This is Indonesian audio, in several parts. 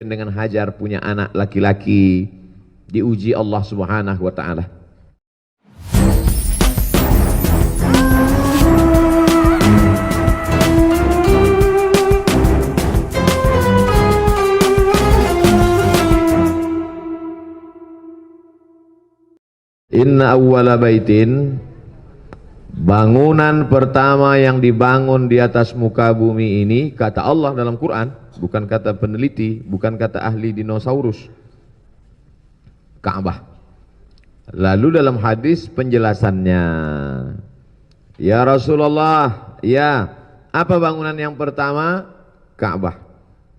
dengan Hajar punya anak laki-laki, diuji Allah Subhanahu wa taala. Inna awwala baitin, bangunan pertama yang dibangun di atas muka bumi ini, kata Allah dalam Quran, bukan kata peneliti, bukan kata ahli dinosaurus, Ka'bah. Lalu dalam hadis penjelasannya, ya Rasulullah, ya, apa bangunan yang pertama? Ka'bah.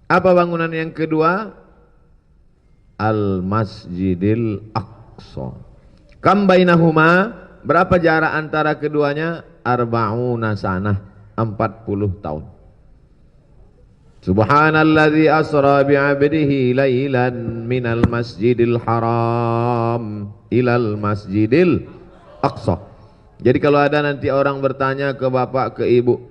Apa bangunan yang kedua? Al-Masjidil Aqsa. Kam bainahuma, berapa jarak antara keduanya? Arba'una sanah, 40 tahun. Subhanalladzi asra bi'abdihi lailan minal masjidil haram ilal masjidil aqsa. Jadi kalau ada nanti orang bertanya ke bapak, ke ibu,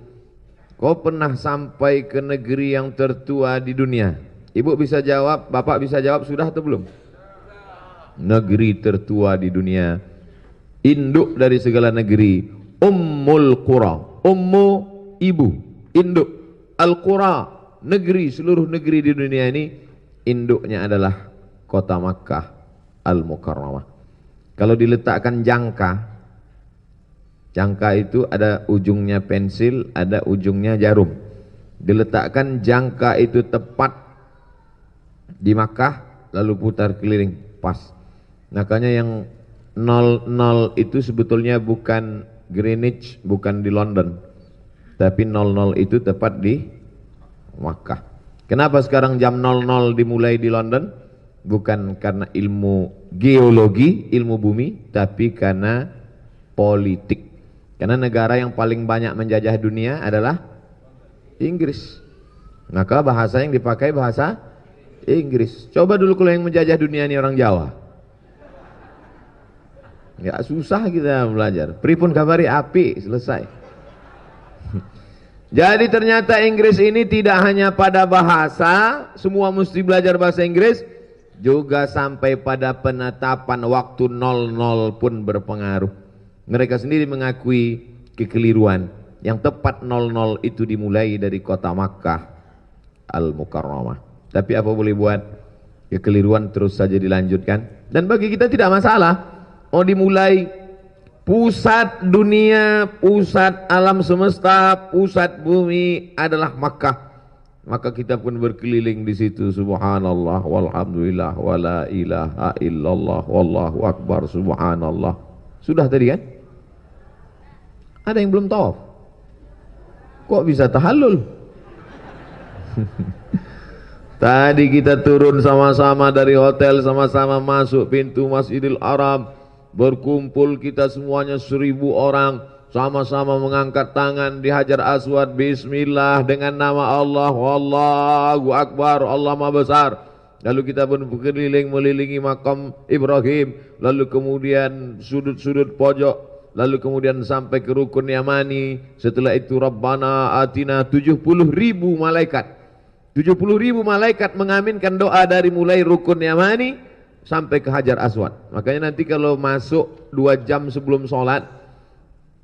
kau pernah sampai ke negeri yang tertua di dunia? Ibu bisa jawab, bapak bisa jawab, sudah atau belum? Negeri tertua di dunia, induk dari segala negeri, Ummul Qura, ummu ibu, induk, Al-Qura, negeri, seluruh negeri di dunia ini induknya adalah kota Makkah Al-Mukarramah. Kalau diletakkan jangka, jangka itu ada ujungnya pensil, ada ujungnya jarum. Diletakkan jangka itu tepat di Makkah, lalu putar keliling, pas. Makanya yang 00 itu sebetulnya bukan Greenwich, bukan di London, tapi 00 itu tepat di Makkah. Kenapa sekarang jam 00 dimulai di London? Bukan karena ilmu geologi, ilmu bumi, tapi karena politik. Karena negara yang paling banyak menjajah dunia adalah Inggris. Maka bahasa yang dipakai bahasa Inggris. Coba dulu kalau yang menjajah dunia ini orang Jawa. Ya susah kita belajar. Pripun kabari api, selesai. Jadi ternyata Inggris ini tidak hanya pada bahasa, semua mesti belajar bahasa Inggris, juga sampai pada penetapan waktu 00 pun berpengaruh. Mereka sendiri mengakui kekeliruan. Yang tepat 00 itu dimulai dari kota Makkah Al-Mukarramah. Tapi apa boleh buat, kekeliruan terus saja dilanjutkan. Dan bagi kita tidak masalah. Oh, dimulai pusat dunia, pusat alam semesta, pusat bumi adalah Makkah. Maka kita pun berkeliling di situ. Subhanallah walhamdulillah wala ilaha illallah wallahu akbar subhanallah. Sudah tadi kan? Ada yang belum tawaf? Kok bisa tahallul? Tadi kita turun sama-sama dari hotel, sama-sama masuk pintu Masjidil Haram. Berkumpul kita semuanya 1000 orang, sama-sama mengangkat tangan di Hajar Aswad, bismillah, dengan nama Allah, Allahu Akbar, Allah Maha Besar. Lalu kita pun berkeliling melilingi makam Ibrahim, lalu kemudian sudut-sudut pojok, lalu kemudian sampai ke rukun Yamani. Setelah itu Rabbana Atina, 70.000 malaikat. 70.000 malaikat mengaminkan doa dari mulai rukun Yamani sampai ke Hajar Aswad. Makanya nanti kalau masuk 2 jam sebelum sholat,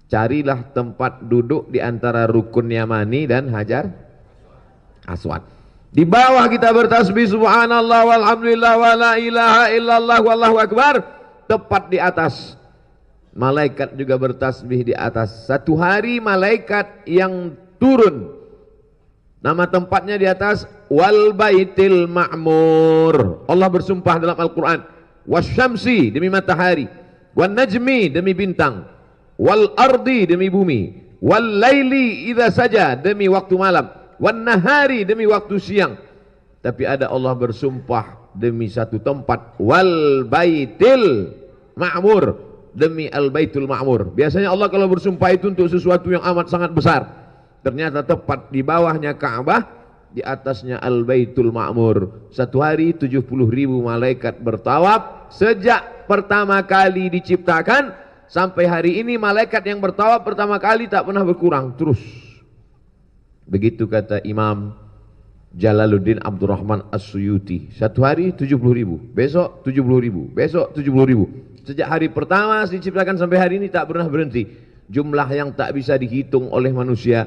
carilah tempat duduk di antara rukun Yamani dan Hajar Aswad. Di bawah kita bertasbih subhanallah walhamdulillah wala ilaha illallah wallahu akbar. Tepat di atas, malaikat juga bertasbih di atas. Satu hari malaikat yang turun, nama tempatnya di atas, wal baitil ma'mur. Allah bersumpah dalam Al-Quran, wasyamsi, demi matahari, wan najmi, demi bintang, wal ardi, demi bumi, wal laili idza saja, demi waktu malam, wan nahari, demi waktu siang. Tapi ada Allah bersumpah demi satu tempat, wal baitil ma'mur, demi al baitul ma'mur. Biasanya Allah kalau bersumpah itu untuk sesuatu yang amat sangat besar. Ternyata tepat di bawahnya Ka'bah, di atasnya Al-Baitul Ma'mur. Satu hari 70.000 malaikat bertawaf. Sejak pertama kali diciptakan sampai hari ini, malaikat yang bertawaf pertama kali tak pernah berkurang, terus. Begitu kata Imam Jalaluddin Abdurrahman As-Suyuti. Satu hari 70.000, besok 70.000, besok 70.000. Sejak hari pertama diciptakan sampai hari ini tak pernah berhenti. Jumlah yang tak bisa dihitung oleh manusia.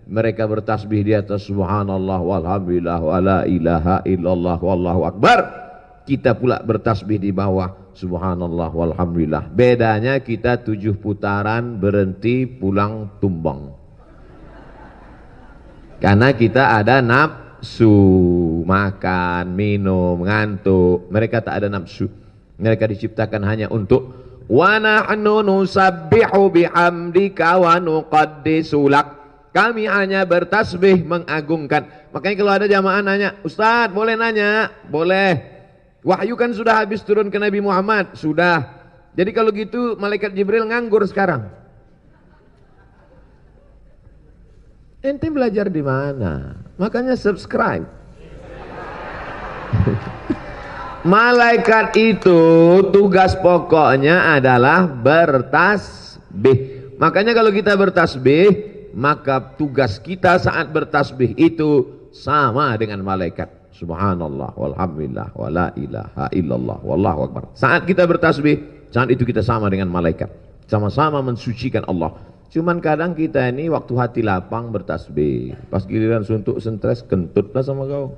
Mereka bertasbih di atas subhanallah walhamdulillah wala ilaha illallah wallahu akbar. Kita pula bertasbih di bawah subhanallah walhamdulillah. Bedanya kita 7 putaran berhenti pulang tumbang. Karena kita ada nafsu, makan, minum, ngantuk. Mereka tak ada nafsu. Mereka diciptakan hanya untuk wa nahnu nusabbihu bihamdika wa nuqaddisu lak. Kami hanya bertasbih mengagungkan. Makanya kalau ada jamaah nanya, Ustaz boleh nanya? Boleh. Wahyu kan sudah habis turun ke Nabi Muhammad? Sudah. Jadi kalau gitu malaikat Jibril nganggur sekarang. Ente belajar di mana? Makanya subscribe. Malaikat itu tugas pokoknya adalah bertasbih. Makanya kalau kita bertasbih, maka tugas kita saat bertasbih itu sama dengan malaikat. Subhanallah walhamdulillah wala ilaha illallah wallahu akbar. Saat kita bertasbih, saat itu kita sama dengan malaikat. Sama-sama mensucikan Allah. Cuman kadang kita ini waktu hati lapang bertasbih, pas giliran suntuk stres kentut lah sama kau.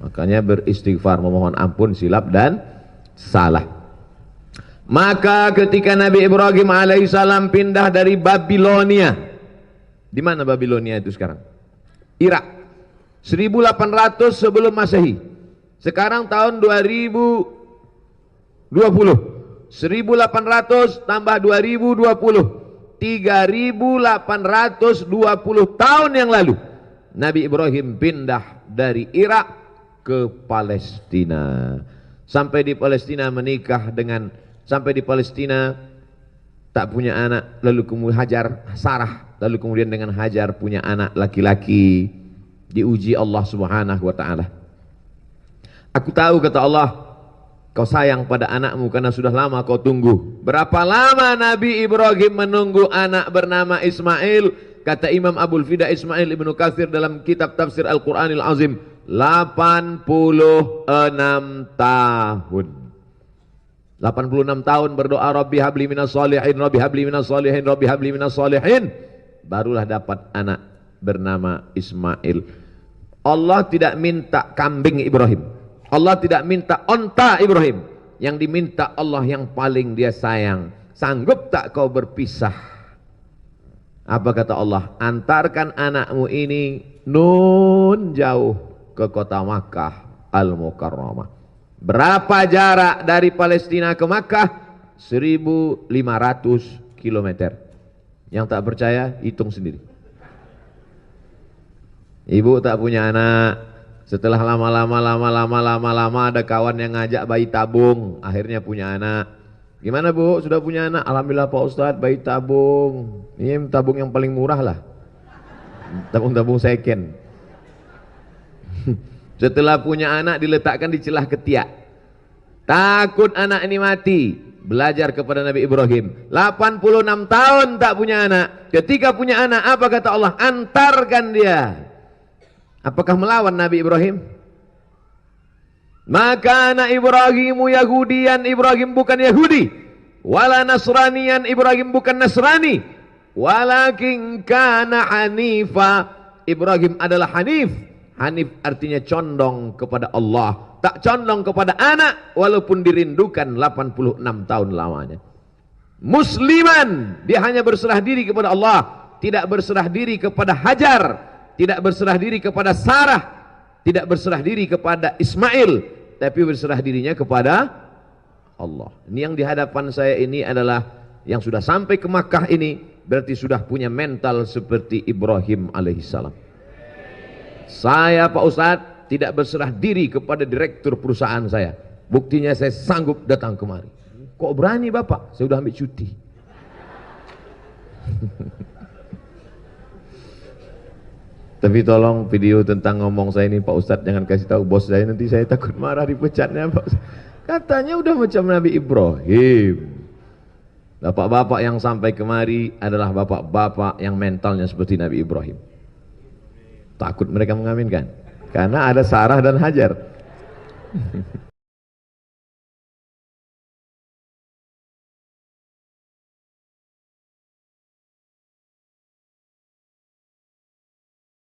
Makanya beristighfar, memohon ampun silap dan salah. Maka ketika Nabi Ibrahim alaihissalam pindah dari Babilonia, di mana Babilonia itu sekarang? Irak. 1800 sebelum Masehi. Sekarang tahun 2020. 1800 tambah 2020. 3820 tahun yang lalu Nabi Ibrahim pindah dari Irak ke Palestina. Sampai di Palestina menikah dengan, sampai di Palestina tak punya anak, lalu kemudian Hajar, Sarah, lalu kemudian dengan Hajar punya anak laki-laki. Diuji Allah Subhanahu wa taala. Aku tahu, kata Allah, kau sayang pada anakmu karena sudah lama kau tunggu. Berapa lama Nabi Ibrahim menunggu anak bernama Ismail? Kata Imam Abul Fida Ismail Ibnu Katsir dalam kitab tafsir Al-Quranil Azim, 86 tahun. 86 tahun berdoa, Rabbi habli minas shalihin, Rabbi habli minas shalihin, Rabbi habli minas shalihin. Barulah dapat anak bernama Ismail. Allah tidak minta kambing Ibrahim. Allah tidak minta onta Ibrahim. Yang diminta Allah yang paling dia sayang. Sanggup tak kau berpisah? Apa kata Allah? Antarkan anakmu ini nun jauh ke kota Makkah Al-Mukarramah. Berapa jarak dari Palestina ke Makkah? 1500 km. Yang tak percaya hitung sendiri. Ibu tak punya anak. Setelah lama ada kawan yang ngajak bayi tabung, akhirnya punya anak. Gimana Bu, sudah punya anak? Alhamdulillah Pak Ustadz, bayi tabung. Ini tabung yang paling murah lah. Tabung-tabung second. Setelah punya anak diletakkan di celah ketiak. Takut anak ini mati. Belajar kepada Nabi Ibrahim. 86 tahun tak punya anak. Ketika punya anak, apa kata Allah? Antarkan dia. Apakah melawan Nabi Ibrahim? Maka anak Ibrahimu Yahudian, Ibrahim bukan Yahudi. Wala Nasranian, Ibrahim bukan Nasrani. Walakin kana hanifa, Ibrahim adalah hanif. Hanif artinya condong kepada Allah, tak condong kepada anak, walaupun dirindukan 86 tahun lamanya. Musliman, dia hanya berserah diri kepada Allah, tidak berserah diri kepada Hajar, tidak berserah diri kepada Sarah, tidak berserah diri kepada Ismail, tapi berserah dirinya kepada Allah. Ini yang di hadapan saya ini adalah yang sudah sampai ke Makkah ini, berarti sudah punya mental seperti Ibrahim alaihissalam. Saya Pak Ustadz tidak berserah diri kepada direktur perusahaan saya. Buktinya saya sanggup datang kemari. Kok berani Bapak? Saya sudah ambil cuti. Tapi tolong video tentang ngomong saya ini Pak Ustadz jangan kasih tahu bos saya, nanti saya takut marah dipecatnya Pak Ustadz. Katanya udah macam Nabi Ibrahim. Bapak-bapak yang sampai kemari adalah bapak-bapak yang mentalnya seperti Nabi Ibrahim. Takut mereka mengaminkan. Karena ada Sarah dan Hajar.